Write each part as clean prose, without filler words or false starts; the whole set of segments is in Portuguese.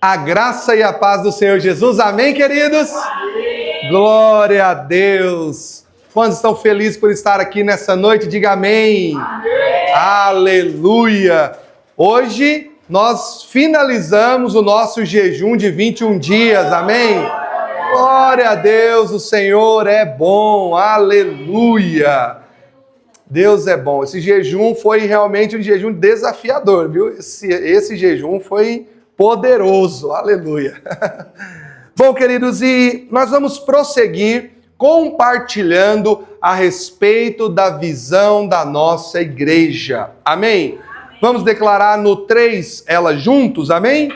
A graça e a paz do Senhor Jesus. Amém, queridos? Amém. Glória a Deus. Quantos estão felizes por estar aqui nessa noite? Diga amém. Amém. Aleluia. Hoje nós finalizamos o nosso jejum de 21 dias. Amém? Glória a Deus, o Senhor é bom. Aleluia. Deus é bom. Esse jejum foi realmente um jejum desafiador, viu? Esse jejum foi poderoso, aleluia. Bom, queridos, e nós vamos prosseguir compartilhando a respeito da visão da nossa igreja, amém? Vamos declarar no 3 ela juntos, amém?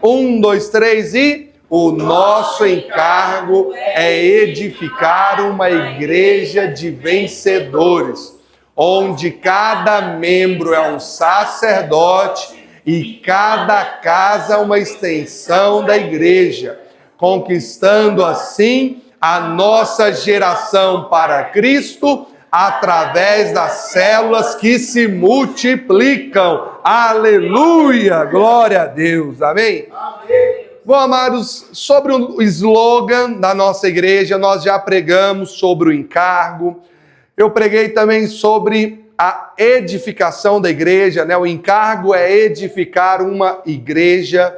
1, 2, 3 e... O nosso encargo é edificar uma igreja de vencedores, onde cada membro é um sacerdote e cada casa uma extensão da igreja, conquistando assim a nossa geração para Cristo através das células que se multiplicam. Aleluia! Glória a Deus. Amém? Amém. Bom, amados, sobre o slogan da nossa igreja, nós já pregamos sobre o encargo. Eu preguei também sobre a edificação da igreja, né? O encargo é edificar uma igreja.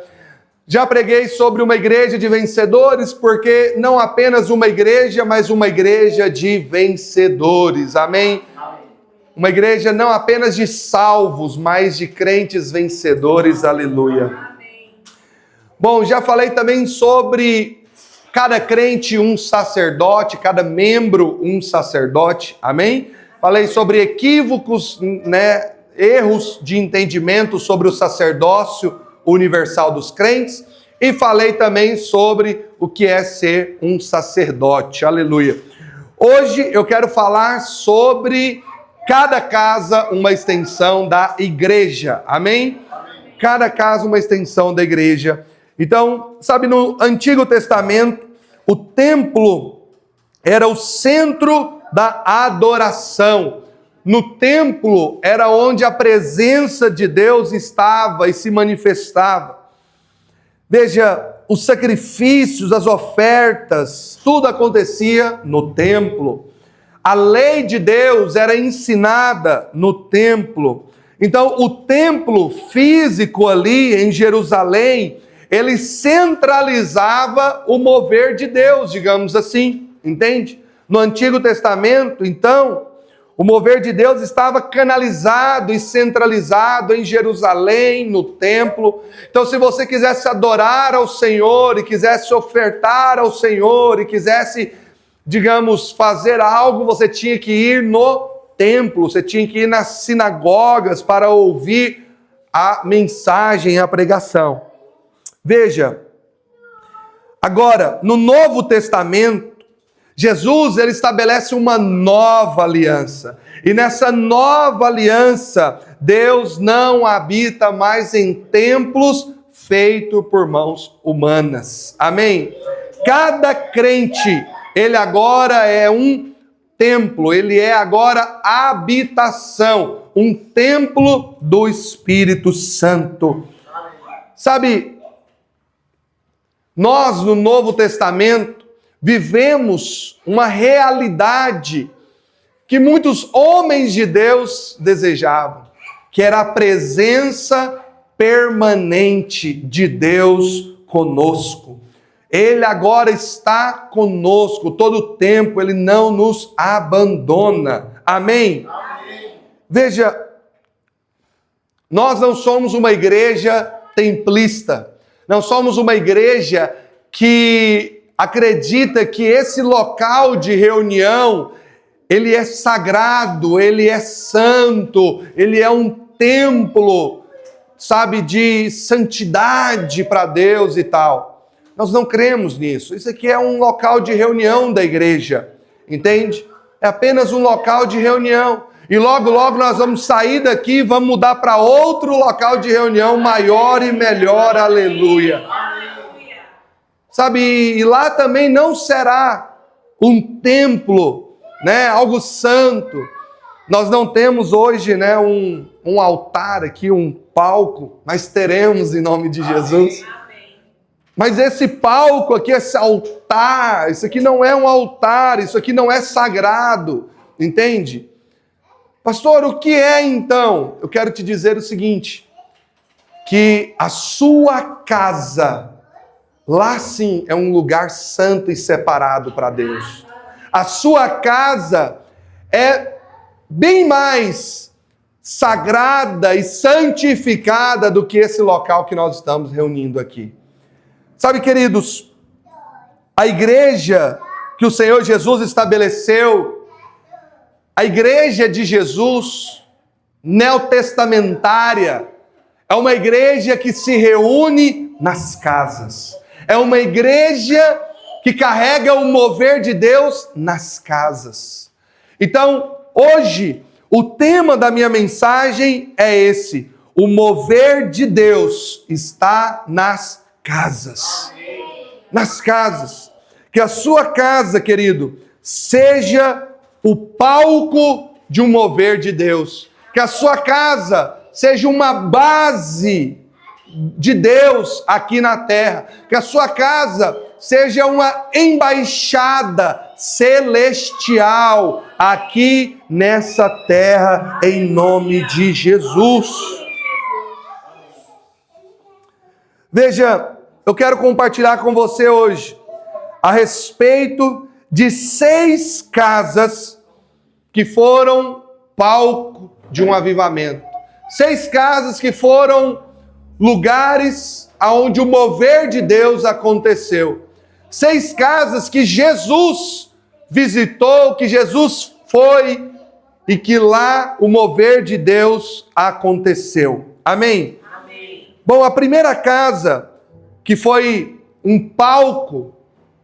Já preguei sobre uma igreja de vencedores, porque não apenas uma igreja, mas uma igreja de vencedores. Amém? Uma igreja não apenas de salvos, mas de crentes vencedores. Aleluia. Bom, já falei também sobre cada crente um sacerdote, cada membro um sacerdote. Amém? Falei sobre equívocos, né, erros de entendimento sobre o sacerdócio universal dos crentes. E falei também sobre o que é ser um sacerdote. Aleluia. Hoje eu quero falar sobre cada casa uma extensão da igreja. Amém? Cada casa uma extensão da igreja. Então, sabe, no Antigo Testamento, o templo era o centro da adoração. No templo era onde a presença de Deus estava e se manifestava. Veja, os sacrifícios, as ofertas, tudo acontecia no templo. A lei de Deus era ensinada no templo. Então, o templo físico ali em Jerusalém, ele centralizava o mover de Deus, digamos assim, entende? No Antigo Testamento, então, o mover de Deus estava canalizado e centralizado em Jerusalém, no templo. Então, se você quisesse adorar ao Senhor e quisesse ofertar ao Senhor e quisesse, digamos, fazer algo, você tinha que ir no templo, você tinha que ir nas sinagogas para ouvir a mensagem, a pregação. Veja, agora, no Novo Testamento, Jesus, ele estabelece uma nova aliança. E nessa nova aliança, Deus não habita mais em templos feitos por mãos humanas. Amém? Cada crente, ele agora é um templo, ele é agora habitação, um templo do Espírito Santo. Sabe, nós no Novo Testamento vivemos uma realidade que muitos homens de Deus desejavam, que era a presença permanente de Deus conosco. Ele agora está conosco todo o tempo, ele não nos abandona. Amém? Amém. Veja, nós não somos uma igreja templista, não somos uma igreja que acredita que esse local de reunião, ele é sagrado, ele é santo, ele é um templo, sabe, de santidade para Deus e tal. Nós não cremos nisso. Isso aqui é um local de reunião da igreja, entende? É apenas um local de reunião. E logo, logo nós vamos sair daqui e vamos mudar para outro local de reunião maior e melhor, aleluia. Sabe, e lá também não será um templo, né, algo santo. Nós não temos hoje, né, um altar aqui, um palco, mas teremos em nome de Jesus. Mas esse palco aqui, esse altar, isso aqui não é um altar, isso aqui não é sagrado, entende? Pastor, o que é então? Eu quero te dizer o seguinte, que a sua casa, lá sim é um lugar santo e separado para Deus. A sua casa é bem mais sagrada e santificada do que esse local que nós estamos reunindo aqui. Sabe, queridos, a igreja que o Senhor Jesus estabeleceu, a igreja de Jesus, neotestamentária, é uma igreja que se reúne nas casas. É uma igreja que carrega o mover de Deus nas casas. Então, hoje, o tema da minha mensagem é esse: o mover de Deus está nas casas. Nas casas. Que a sua casa, querido, seja o palco de um mover de Deus. Que a sua casa seja uma base de Deus aqui na terra. Que a sua casa seja uma embaixada celestial aqui nessa terra, em nome de Jesus. Veja, eu quero compartilhar com você hoje a respeito de 6 casas que foram palco de um avivamento. 6 casas que foram lugares onde o mover de Deus aconteceu. 6 casas que Jesus visitou, que Jesus foi e que lá o mover de Deus aconteceu. Amém? Amém. Bom, a primeira casa que foi um palco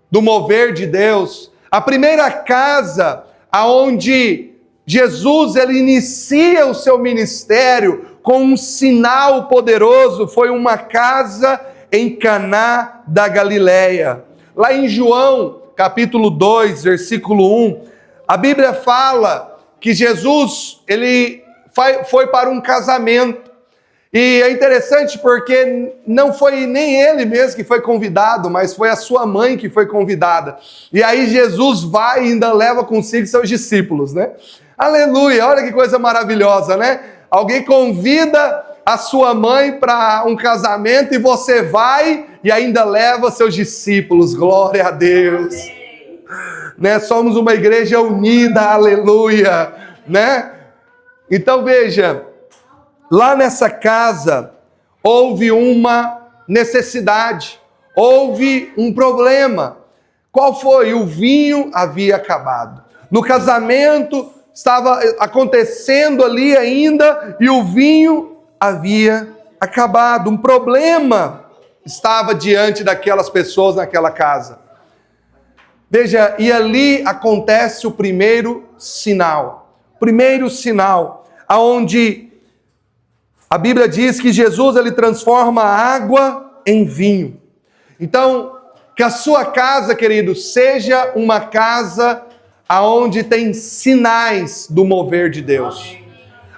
do mover de Deus, a primeira casa aonde Jesus ele inicia o seu ministério com um sinal poderoso, foi uma casa em Caná da Galileia. Lá em João, capítulo 2, versículo 1, a Bíblia fala que Jesus ele foi para um casamento. E é interessante porque não foi nem ele mesmo que foi convidado, mas foi a sua mãe que foi convidada. E aí Jesus vai e ainda leva consigo seus discípulos, né? Aleluia, olha que coisa maravilhosa, né? Alguém convida a sua mãe para um casamento e você vai e ainda leva seus discípulos, glória a Deus. Né? Somos uma igreja unida, aleluia, né? Então veja, lá nessa casa houve uma necessidade, houve um problema. Qual foi? O vinho havia acabado. No casamento estava acontecendo ali ainda e o vinho havia acabado. Um problema estava diante daquelas pessoas naquela casa. Veja, e ali acontece o primeiro sinal. Primeiro sinal, aonde a Bíblia diz que Jesus ele transforma a água em vinho. Então, que a sua casa, querido, seja uma casa aonde tem sinais do mover de Deus.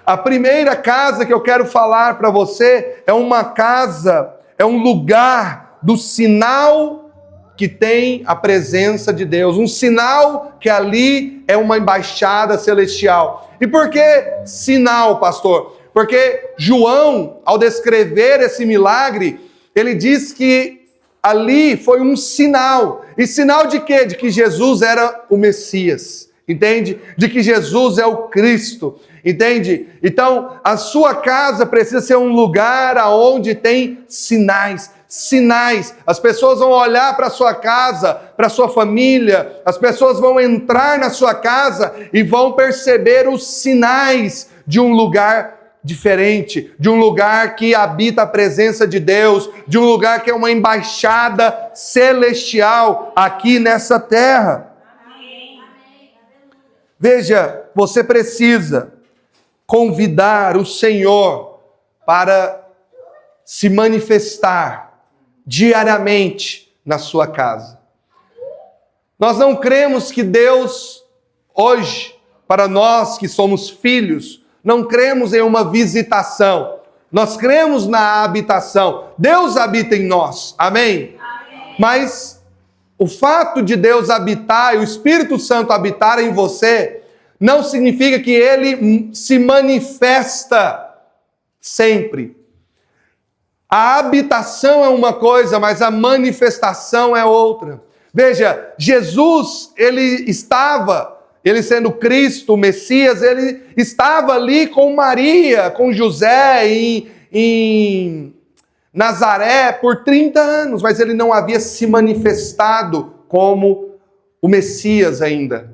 A primeira casa que eu quero falar para você é uma casa, é um lugar do sinal que tem a presença de Deus. Um sinal que ali é uma embaixada celestial. E por que sinal, pastor? Porque João, ao descrever esse milagre, ele diz que ali foi um sinal. E sinal de quê? De que Jesus era o Messias. Entende? De que Jesus é o Cristo. Entende? Então, a sua casa precisa ser um lugar onde tem sinais. Sinais. As pessoas vão olhar para a sua casa, para a sua família. As pessoas vão entrar na sua casa e vão perceber os sinais de um lugar diferente, de um lugar que habita a presença de Deus, de um lugar que é uma embaixada celestial aqui nessa terra. Amém. Veja, você precisa convidar o Senhor para se manifestar diariamente na sua casa. Nós não cremos que Deus, hoje, para nós que somos filhos, não cremos em uma visitação. Nós cremos na habitação. Deus habita em nós. Amém? Amém. Mas o fato de Deus habitar e o Espírito Santo habitar em você não significa que ele se manifesta sempre. A habitação é uma coisa, mas a manifestação é outra. Veja, Jesus, ele sendo Cristo, o Messias, ele estava ali com Maria, com José, em Nazaré, por 30 anos, mas ele não havia se manifestado como o Messias ainda.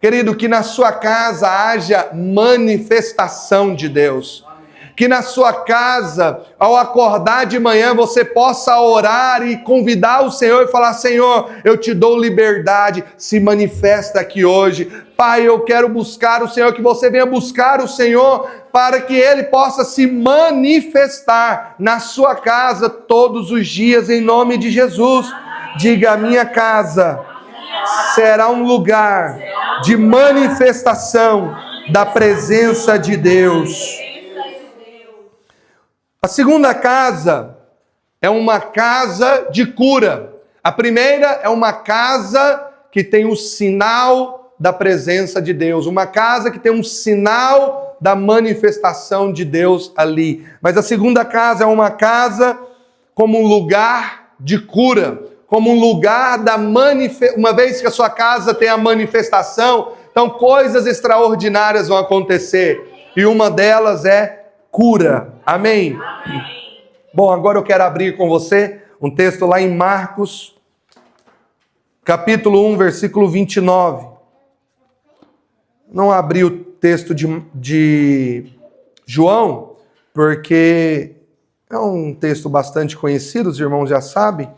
Querido, que na sua casa haja manifestação de Deus. Que na sua casa, ao acordar de manhã, você possa orar e convidar o Senhor e falar: Senhor, eu te dou liberdade, se manifesta aqui hoje. Pai, eu quero buscar o Senhor, que você venha buscar o Senhor para que Ele possa se manifestar na sua casa todos os dias, em nome de Jesus. Diga: a minha casa será um lugar de manifestação da presença de Deus. A segunda casa é uma casa de cura. A primeira é uma casa que tem o sinal da presença de Deus. Uma casa que tem um sinal da manifestação de Deus ali. Mas a segunda casa é uma casa como um lugar de cura. Como um lugar da manifestação. Uma vez que a sua casa tem a manifestação, então coisas extraordinárias vão acontecer. E uma delas é cura. Amém? Amém. Bom, agora eu quero abrir com você um texto lá em Marcos, capítulo 1, versículo 29. Não abri o texto de João, porque é um texto bastante conhecido, os irmãos já sabem,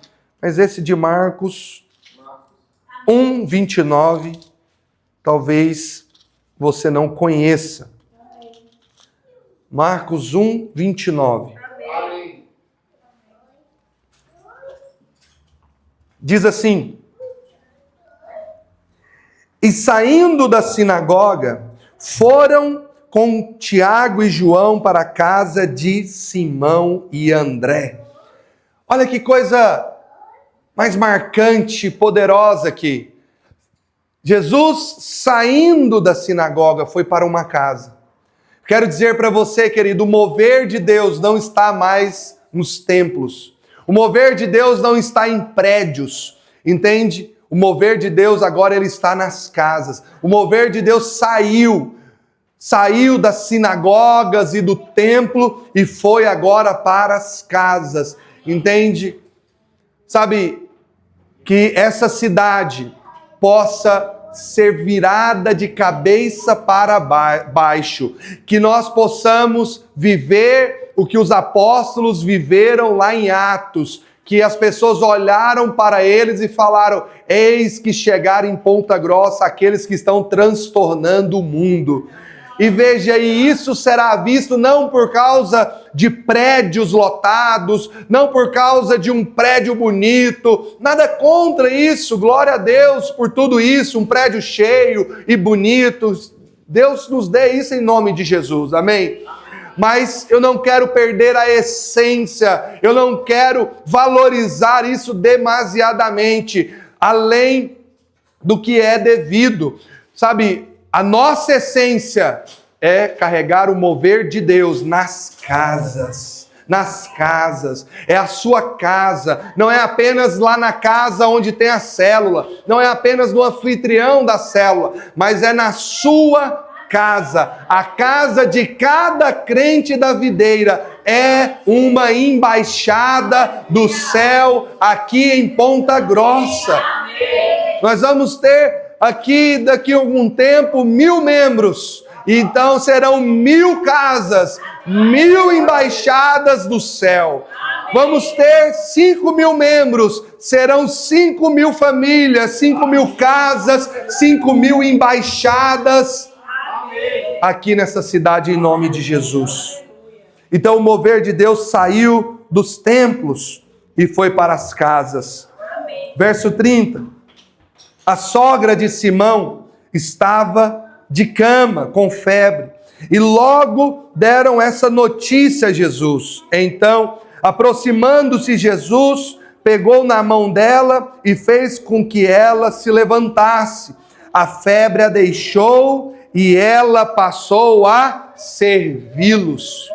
mas esse de Marcos 1, 29, talvez você não conheça. Marcos 1, 29. Amém. Diz assim: e saindo da sinagoga, foram com Tiago e João para a casa de Simão e André. Olha que coisa mais marcante, poderosa aqui. Jesus, saindo da sinagoga, foi para uma casa. Quero dizer para você, querido, o mover de Deus não está mais nos templos. O mover de Deus não está em prédios, entende? O mover de Deus agora ele está nas casas. O mover de Deus saiu das sinagogas e do templo e foi agora para as casas, entende? Sabe, que essa cidade possa ser virada de cabeça para baixo, que nós possamos viver o que os apóstolos viveram lá em Atos, que as pessoas olharam para eles e falaram: eis que chegaram em Ponta Grossa aqueles que estão transtornando o mundo. E veja, e isso será visto não por causa de prédios lotados, não por causa de um prédio bonito, nada contra isso, glória a Deus por tudo isso, um prédio cheio e bonito. Deus nos dê isso em nome de Jesus, amém? Mas eu não quero perder a essência, eu não quero valorizar isso demasiadamente, além do que é devido, sabe? A nossa essência é carregar o mover de Deus nas casas. Nas casas. É a sua casa. Não é apenas lá na casa onde tem a célula. Não é apenas no anfitrião da célula. Mas é na sua casa. A casa de cada crente da videira é uma embaixada do céu aqui em Ponta Grossa. Nós vamos ter aqui, daqui a algum tempo, 1000 membros. Então serão 1000 casas, 1000 embaixadas do céu. Vamos ter 5.000 membros, serão 5.000 famílias, 5.000 casas, 5.000 embaixadas aqui nessa cidade, em nome de Jesus. Então o mover de Deus saiu dos templos e foi para as casas. Verso 30. A sogra de Simão estava de cama, com febre, e logo deram essa notícia a Jesus. Então, aproximando-se Jesus, pegou na mão dela e fez com que ela se levantasse. A febre a deixou e ela passou a servi-los.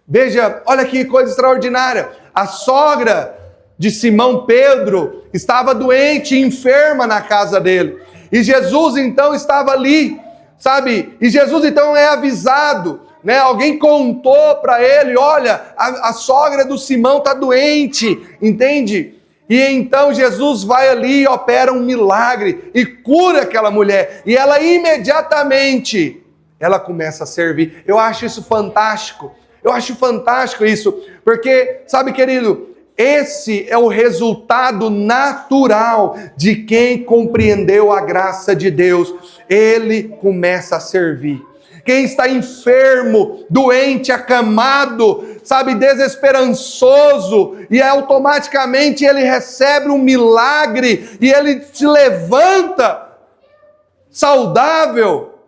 Veja, olha que coisa extraordinária. A sogra de Simão Pedro estava doente e enferma na casa dele. E Jesus então estava ali, sabe? E Jesus então é avisado, né? Alguém contou para ele, olha, a sogra do Simão está doente, entende? E então Jesus vai ali e opera um milagre e cura aquela mulher. E ela imediatamente, ela começa a servir. Eu acho isso fantástico. Eu acho fantástico isso. Porque, sabe, querido, esse é o resultado natural de quem compreendeu a graça de Deus. Ele começa a servir. Quem está enfermo, doente, acamado, sabe, desesperançoso, e automaticamente ele recebe um milagre, e ele se levanta saudável,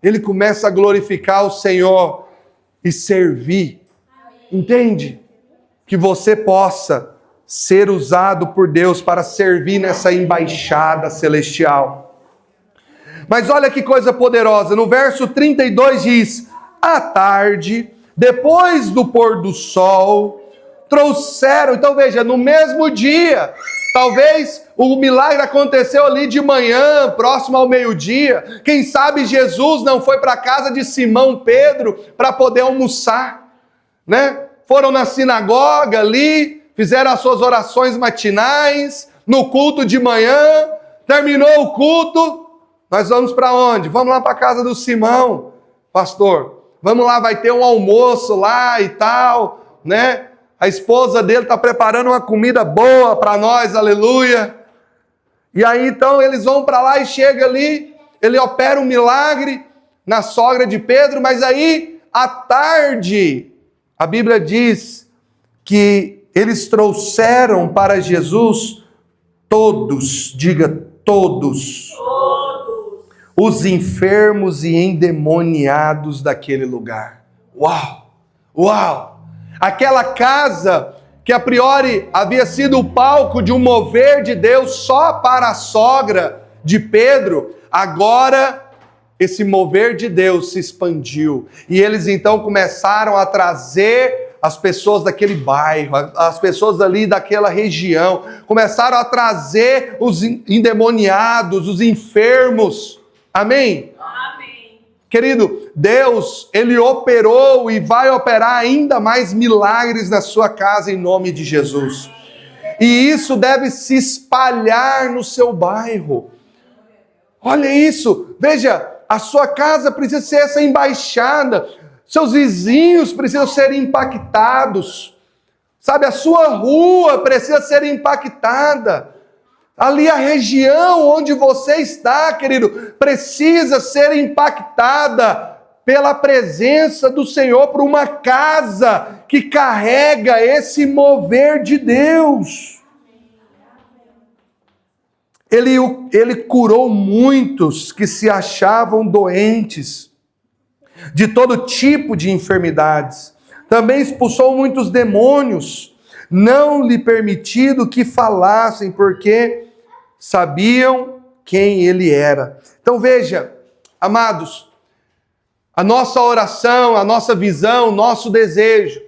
ele começa a glorificar o Senhor e servir. Entende? Que você possa ser usado por Deus para servir nessa embaixada celestial. Mas olha que coisa poderosa, no verso 32 diz: à tarde, depois do pôr do sol, trouxeram, então veja, no mesmo dia, talvez o milagre aconteceu ali de manhã, próximo ao meio-dia, quem sabe Jesus não foi para a casa de Simão Pedro para poder almoçar, né? Foram na sinagoga ali, fizeram as suas orações matinais, no culto de manhã, terminou o culto, nós vamos para onde? Vamos lá para a casa do Simão, pastor. Vamos lá, vai ter um almoço lá e tal, né? A esposa dele está preparando uma comida boa para nós, aleluia. E aí então eles vão para lá e chega ali, ele opera um milagre na sogra de Pedro, mas aí à tarde, a Bíblia diz que eles trouxeram para Jesus todos, diga todos, os enfermos e endemoniados daquele lugar. Uau! Uau! Aquela casa que a priori havia sido o palco de um mover de Deus só para a sogra de Pedro, agora esse mover de Deus se expandiu. E eles então começaram a trazer as pessoas daquele bairro, as pessoas ali daquela região, começaram a trazer os endemoniados, os enfermos. Amém? Amém. Querido, Deus, Ele operou e vai operar ainda mais milagres na sua casa em nome de Jesus. E isso deve se espalhar no seu bairro. Olha isso, veja, a sua casa precisa ser essa embaixada, seus vizinhos precisam ser impactados, sabe, a sua rua precisa ser impactada. Ali a região onde você está, querido, precisa ser impactada pela presença do Senhor, por uma casa que carrega esse mover de Deus. Ele curou muitos que se achavam doentes, de todo tipo de enfermidades. Também expulsou muitos demônios, não lhe permitido que falassem, porque sabiam quem ele era. Então veja, amados, a nossa oração, a nossa visão, o nosso desejo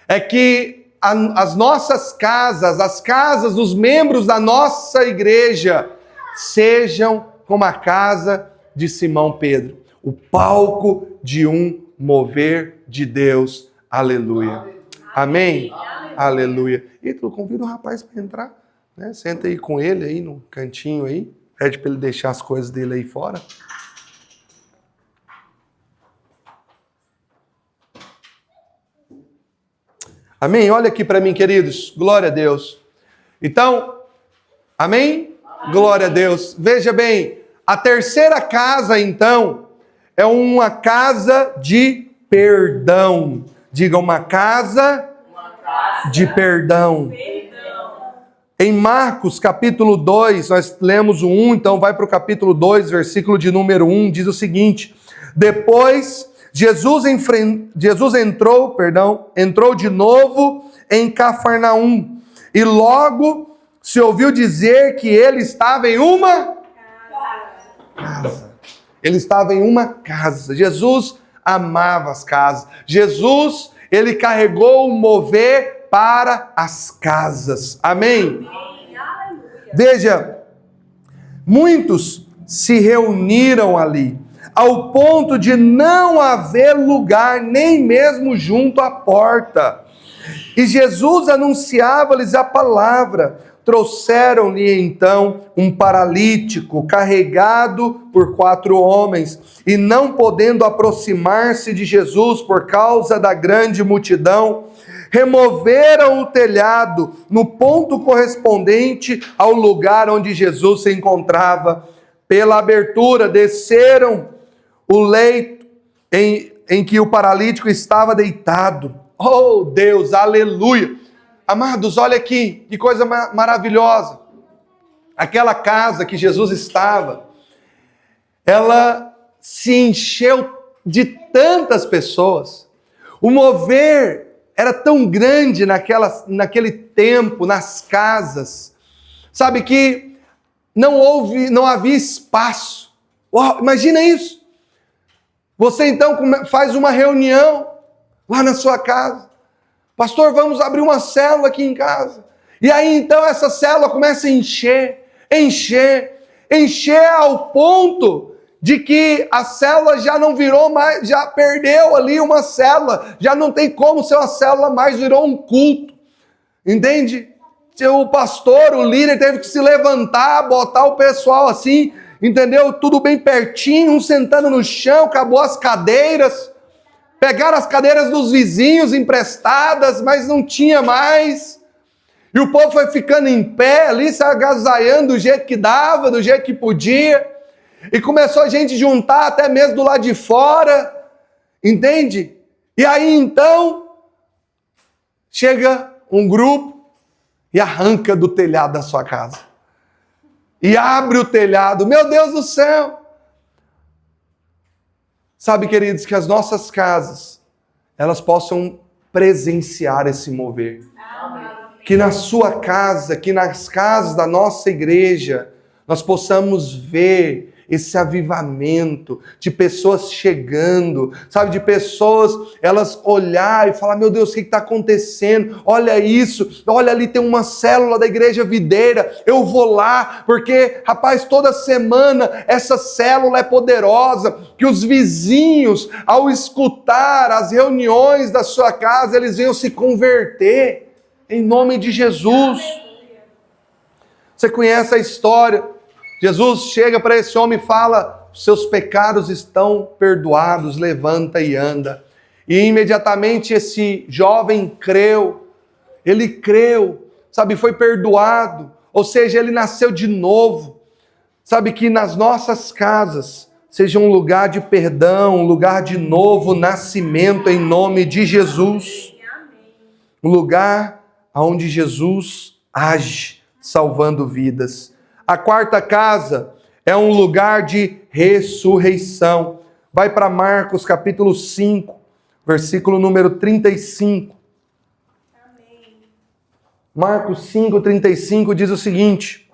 é que as nossas casas, as casas dos membros da nossa igreja, sejam como a casa de Simão Pedro, o palco de um mover de Deus. Aleluia. Amém? Aleluia. E tu convida o rapaz para entrar. Né? Senta aí com ele aí no cantinho aí, pede para ele deixar as coisas dele aí fora. Amém? Olha aqui para mim, queridos. Glória a Deus. Então, amém? Glória a Deus. Veja bem, a terceira casa, então, é uma casa de perdão. Diga, uma casa de perdão. Em Marcos, capítulo 2, nós lemos o 1, então vai para o capítulo 2, versículo de número 1, diz o seguinte: depois Jesus entrou de novo em Cafarnaum, e logo se ouviu dizer que ele estava em uma casa. Ele estava em uma casa. Jesus amava as casas. Jesus, ele carregou o mover para as casas. Amém? Veja, muitos se reuniram ali, ao ponto de não haver lugar nem mesmo junto à porta. E Jesus anunciava-lhes a palavra. Trouxeram-lhe então um paralítico carregado por 4 homens, e não podendo aproximar-se de Jesus por causa da grande multidão, removeram o telhado no ponto correspondente ao lugar onde Jesus se encontrava. Pela abertura, desceram o leito em que o paralítico estava deitado. Oh Deus, aleluia! Amados, olha aqui, que coisa maravilhosa. Aquela casa que Jesus estava, ela se encheu de tantas pessoas. O mover era tão grande naquele tempo, nas casas. Sabe que não havia espaço. Uau, imagina isso. Você então faz uma reunião lá na sua casa. Pastor, vamos abrir uma célula aqui em casa. E aí então essa célula começa a encher ao ponto de que a célula já não virou mais, já perdeu ali uma célula, já não tem como ser uma célula mais, virou um culto. Entende? O pastor, o líder teve que se levantar, botar o pessoal assim, entendeu? Tudo bem pertinho, um sentando no chão, acabou as cadeiras. Pegaram as cadeiras dos vizinhos emprestadas, mas não tinha mais. E o povo foi ficando em pé ali, se agasalhando do jeito que dava, do jeito que podia. E começou a gente juntar até mesmo do lado de fora. Entende? E aí então, chega um grupo e arranca do telhado da sua casa. E abre o telhado. Meu Deus do céu! Sabe, queridos, que as nossas casas, elas possam presenciar esse mover. Amém. Que na sua casa, que nas casas da nossa igreja, nós possamos ver esse avivamento de pessoas chegando, sabe, de pessoas, elas olhar e falar, meu Deus, o que está acontecendo? Olha isso, olha ali tem uma célula da Igreja Videira, eu vou lá, porque, rapaz, toda semana essa célula é poderosa, que os vizinhos, ao escutar as reuniões da sua casa, eles venham se converter, em nome de Jesus. Você conhece a história? Jesus chega para esse homem e fala, seus pecados estão perdoados, levanta e anda. E imediatamente esse jovem creu, ele creu, sabe, foi perdoado, ou seja, ele nasceu de novo. Sabe, que nas nossas casas seja um lugar de perdão, um lugar de novo nascimento em nome de Jesus. Um lugar onde Jesus age, salvando vidas. A 4ª casa é um lugar de ressurreição. Vai para Marcos capítulo 5, versículo número 35. Amém. Marcos 5, 35 diz o seguinte.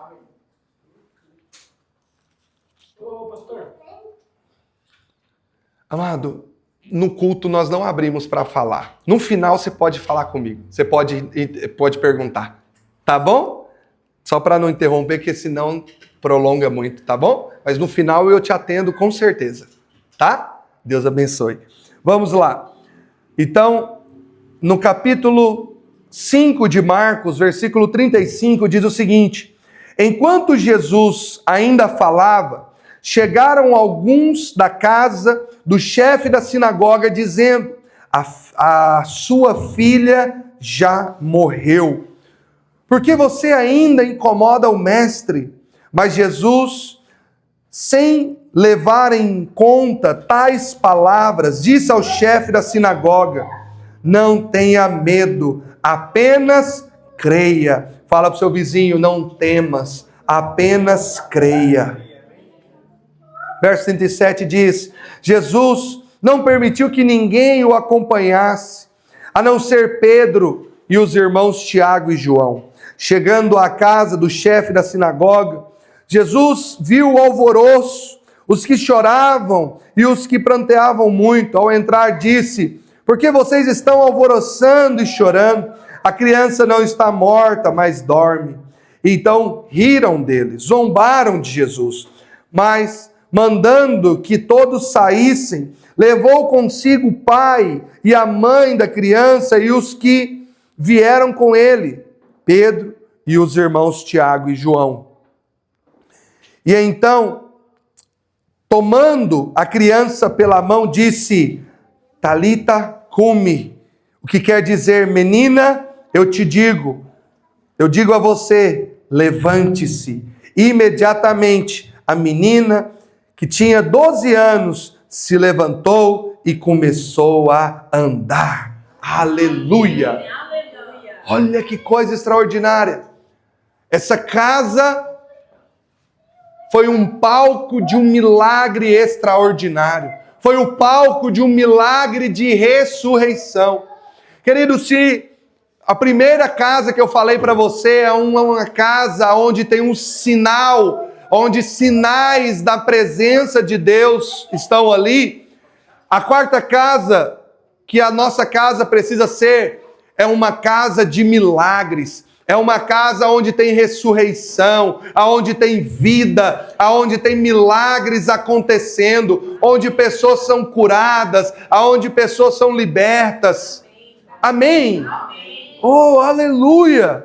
Amado, no culto nós não abrimos para falar. No final você pode falar comigo. Você pode perguntar. Tá bom? Só para não interromper, porque senão prolonga muito, tá bom? Mas no final eu te atendo com certeza, tá? Deus abençoe. Vamos lá. Então, no capítulo 5 de Marcos, versículo 35, diz o seguinte: enquanto Jesus ainda falava, chegaram alguns da casa do chefe da sinagoga, dizendo, a sua filha já morreu. Por que você ainda incomoda o mestre? Mas Jesus, sem levar em conta tais palavras, disse ao chefe da sinagoga, não tenha medo, apenas creia. Fala para o seu vizinho, não temas, apenas creia. Verso 37 diz, Jesus não permitiu que ninguém o acompanhasse, a não ser Pedro e os irmãos Tiago e João. Chegando à casa do chefe da sinagoga, Jesus viu o alvoroço, os que choravam e os que pranteavam muito. Ao entrar, disse: por que vocês estão alvoroçando e chorando? A criança não está morta, mas dorme. Então riram dele, zombaram de Jesus. Mas, mandando que todos saíssem, levou consigo o pai e a mãe da criança e os que vieram com ele, Pedro e os irmãos Tiago e João. E então, tomando a criança pela mão, disse: Talita cumi, o que quer dizer: menina, eu digo a você, levante-se. Imediatamente, a menina, que tinha 12 anos, se levantou e começou a andar. Aleluia! Olha que coisa extraordinária. Essa casa foi um palco de um milagre extraordinário. Foi o palco de um milagre de ressurreição. Querido, se a primeira casa que eu falei para você é uma casa onde tem um sinal, onde sinais da presença de Deus estão ali, a quarta casa que a nossa casa precisa ser é uma casa de milagres. É uma casa onde tem ressurreição, onde tem vida, onde tem milagres acontecendo, onde pessoas são curadas, onde pessoas são libertas. Amém? Oh, aleluia!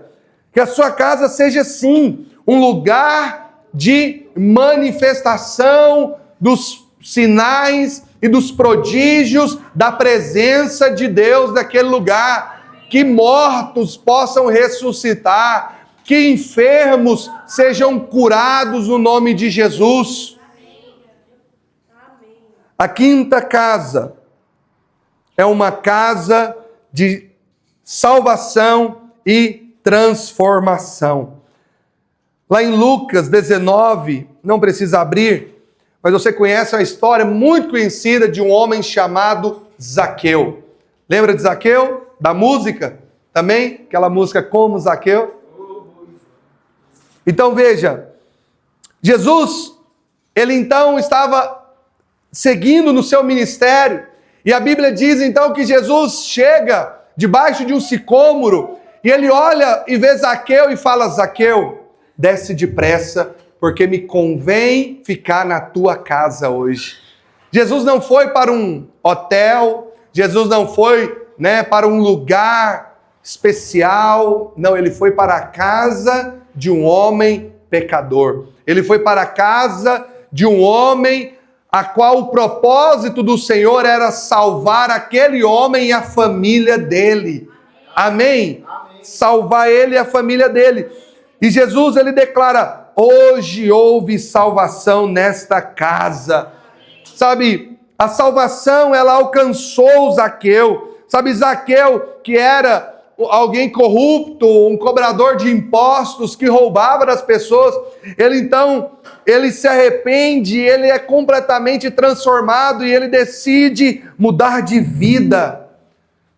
Que a sua casa seja, sim, um lugar de manifestação dos sinais e dos prodígios da presença de Deus naquele lugar. Que mortos possam ressuscitar, que enfermos sejam curados no nome de Jesus. A quinta casa é uma casa de salvação e transformação. Lá em Lucas 19, não precisa abrir, mas você conhece uma história muito conhecida de um homem chamado Zaqueu. Lembra de Zaqueu? Da música também, aquela música Como Zaqueu. Então veja, Jesus, ele então estava seguindo no seu ministério, e a Bíblia diz então que Jesus chega debaixo de um sicômoro, e ele olha e vê Zaqueu e fala: Zaqueu, desce depressa, porque me convém ficar na tua casa hoje. Jesus não foi para um hotel, Jesus não foi para um lugar especial. Não, ele foi para a casa de um homem pecador. Ele foi para a casa de um homem a qual o propósito do Senhor era salvar aquele homem e a família dele. Amém? Amém. Salvar ele e a família dele. E Jesus, ele declara: hoje houve salvação nesta casa. Sabe, a salvação, ela alcançou Zaqueu. Sabe, Zaqueu, que era alguém corrupto, um cobrador de impostos, que roubava das pessoas, ele se arrepende, ele é completamente transformado e ele decide mudar de vida.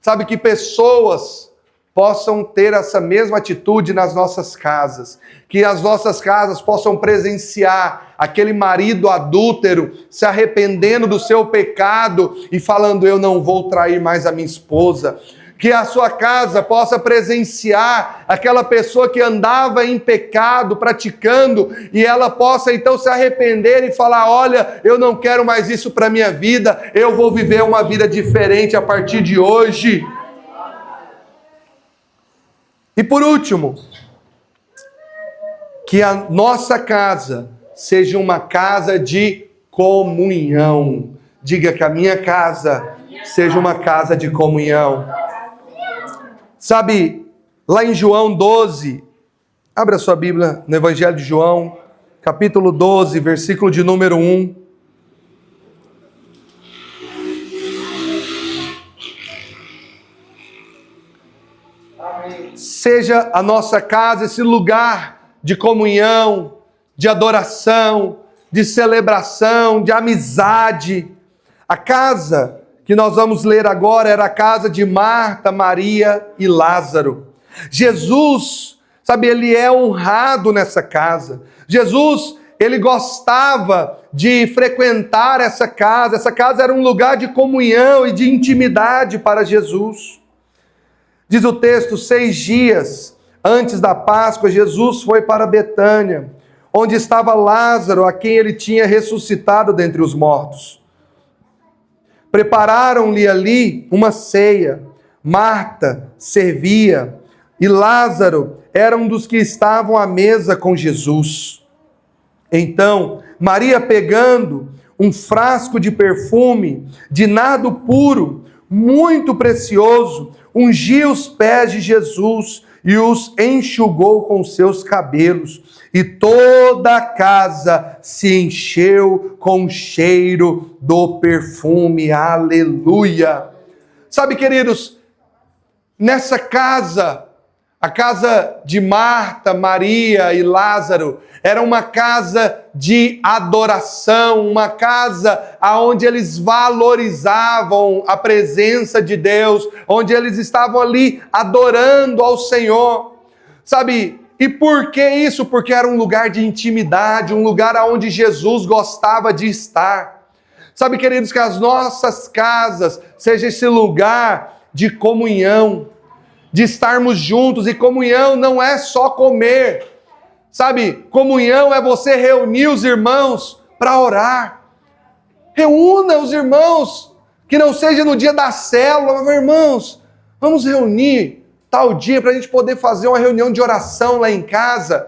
Sabe, que pessoas possam ter essa mesma atitude nas nossas casas, que as nossas casas possam presenciar aquele marido adúltero se arrependendo do seu pecado e falando: eu não vou trair mais a minha esposa. Que a sua casa possa presenciar aquela pessoa que andava em pecado, praticando, e ela possa então se arrepender e falar: olha, eu não quero mais isso para a minha vida, eu vou viver uma vida diferente a partir de hoje. E por último, que a nossa casa seja uma casa de comunhão. Diga que a minha casa seja uma casa de comunhão. Sabe, lá em João 12, abra sua Bíblia no Evangelho de João, capítulo 12, versículo de número 1. Seja a nossa casa esse lugar de comunhão, de adoração, de celebração, de amizade. A casa que nós vamos ler agora era a casa de Marta, Maria e Lázaro. Jesus Sabe, ele é honrado nessa casa. Jesus, ele gostava de frequentar essa casa. Essa casa era um lugar de comunhão e de intimidade para Jesus. Diz o texto, 6 dias antes da Páscoa, Jesus foi para Betânia, onde estava Lázaro, a quem ele tinha ressuscitado dentre os mortos. Prepararam-lhe ali uma ceia. Marta servia e Lázaro era um dos que estavam à mesa com Jesus. Então, Maria, pegando um frasco de perfume de nardo puro, muito precioso, ungiu os pés de Jesus e os enxugou com seus cabelos. E toda a casa se encheu com o cheiro do perfume. Aleluia! Sabe, queridos, nessa casa, a casa de Marta, Maria e Lázaro, era uma casa de adoração, uma casa onde eles valorizavam a presença de Deus, onde eles estavam ali adorando ao Senhor. Sabe, e por que isso? Porque era um lugar de intimidade, um lugar onde Jesus gostava de estar. Sabe, queridos, que as nossas casas sejam esse lugar de comunhão, de estarmos juntos, e comunhão não é só comer. Sabe, comunhão é você reunir os irmãos para orar. Reúna os irmãos, que não seja no dia da célula, mas irmãos, vamos reunir tal dia para a gente poder fazer uma reunião de oração lá em casa.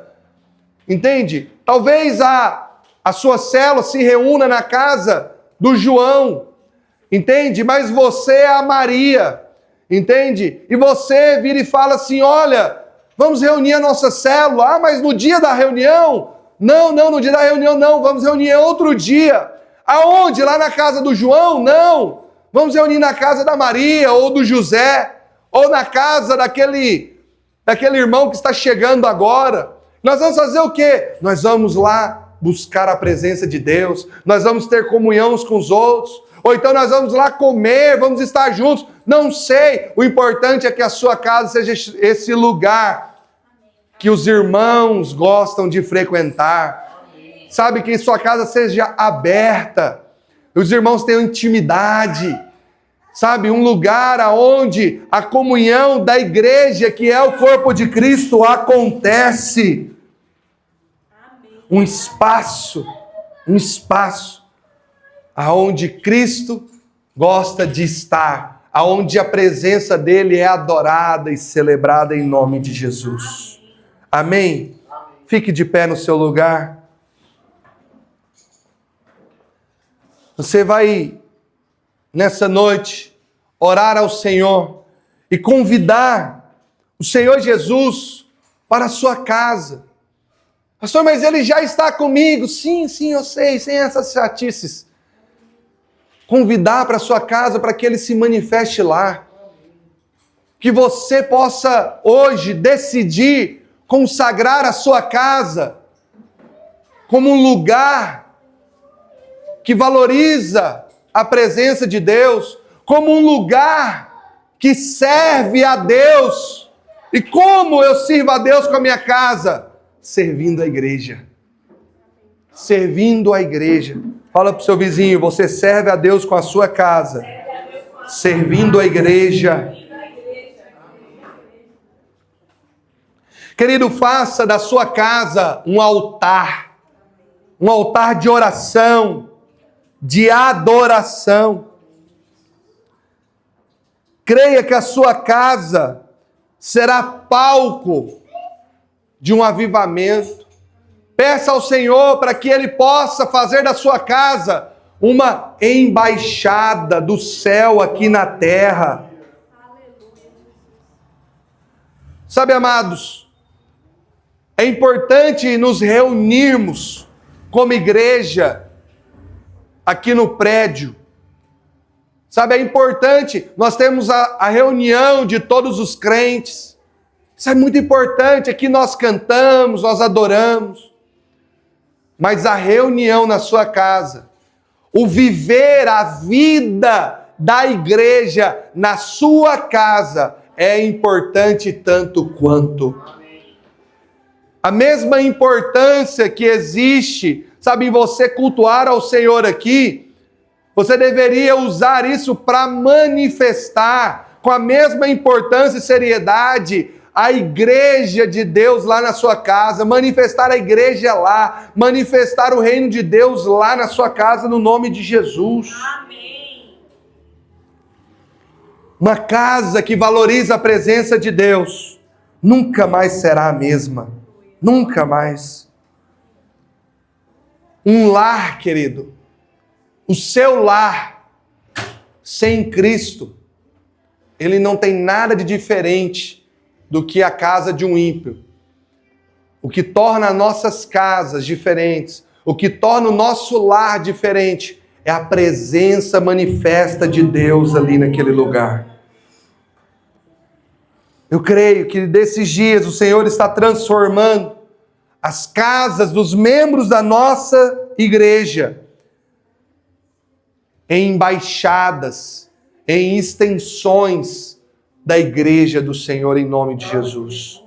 Entende? Talvez a sua célula se reúna na casa do João, entende? Mas você é a Maria, entende? E você vira e fala assim, olha, vamos reunir a nossa célula. Ah, mas no dia da reunião? Não, no dia da reunião não. Vamos reunir outro dia. Aonde? Lá na casa do João? Não. Vamos reunir na casa da Maria ou do José. Ou na casa daquele irmão que está chegando agora. Nós vamos fazer o quê? Nós vamos lá buscar a presença de Deus. Nós vamos ter comunhão uns com os outros. Ou então nós vamos lá comer, vamos estar juntos. Não sei. O importante é que a sua casa seja esse lugar que os irmãos gostam de frequentar. Sabe, que sua casa seja aberta. Os irmãos tenham intimidade. Sabe, um lugar onde a comunhão da igreja, que é o corpo de Cristo, acontece. Um espaço aonde Cristo gosta de estar, aonde a presença dele é adorada e celebrada em nome de Jesus. Amém? Fique de pé no seu lugar. Você vai, nessa noite, orar ao Senhor e convidar o Senhor Jesus para a sua casa. Pastor, mas ele já está comigo. Sim, eu sei, sem essas chatices. Convidar para a sua casa para que ele se manifeste lá. Que você possa hoje decidir consagrar a sua casa como um lugar que valoriza a presença de Deus, como um lugar que serve a Deus. E como eu sirvo a Deus com a minha casa? Servindo a igreja. Servindo a igreja. Fala para o seu vizinho, você serve a Deus com a sua casa, servindo a igreja. Querido, faça da sua casa um altar de oração, de adoração. Creia que a sua casa será palco de um avivamento. Peça ao Senhor para que Ele possa fazer da sua casa uma embaixada do céu aqui na terra. Sabe, amados, é importante nos reunirmos como igreja aqui no prédio. Sabe, é importante, nós temos a reunião de todos os crentes. Isso é muito importante, aqui nós cantamos, nós adoramos. Mas a reunião na sua casa, o viver a vida da igreja na sua casa é importante tanto quanto. A mesma importância que existe, sabe, em você cultuar ao Senhor aqui, você deveria usar isso para manifestar com a mesma importância e seriedade a igreja de Deus lá na sua casa, manifestar a igreja lá, manifestar o reino de Deus lá na sua casa, no nome de Jesus. Amém. Uma casa que valoriza a presença de Deus nunca mais será a mesma. Nunca mais. Um lar, querido, o seu lar sem Cristo, ele não tem nada de diferente do que a casa de um ímpio. O que torna nossas casas diferentes, o que torna o nosso lar diferente, é a presença manifesta de Deus ali naquele lugar. Eu creio que desses dias o Senhor está transformando as casas dos membros da nossa igreja em embaixadas, em extensões da igreja do Senhor, em nome de Jesus.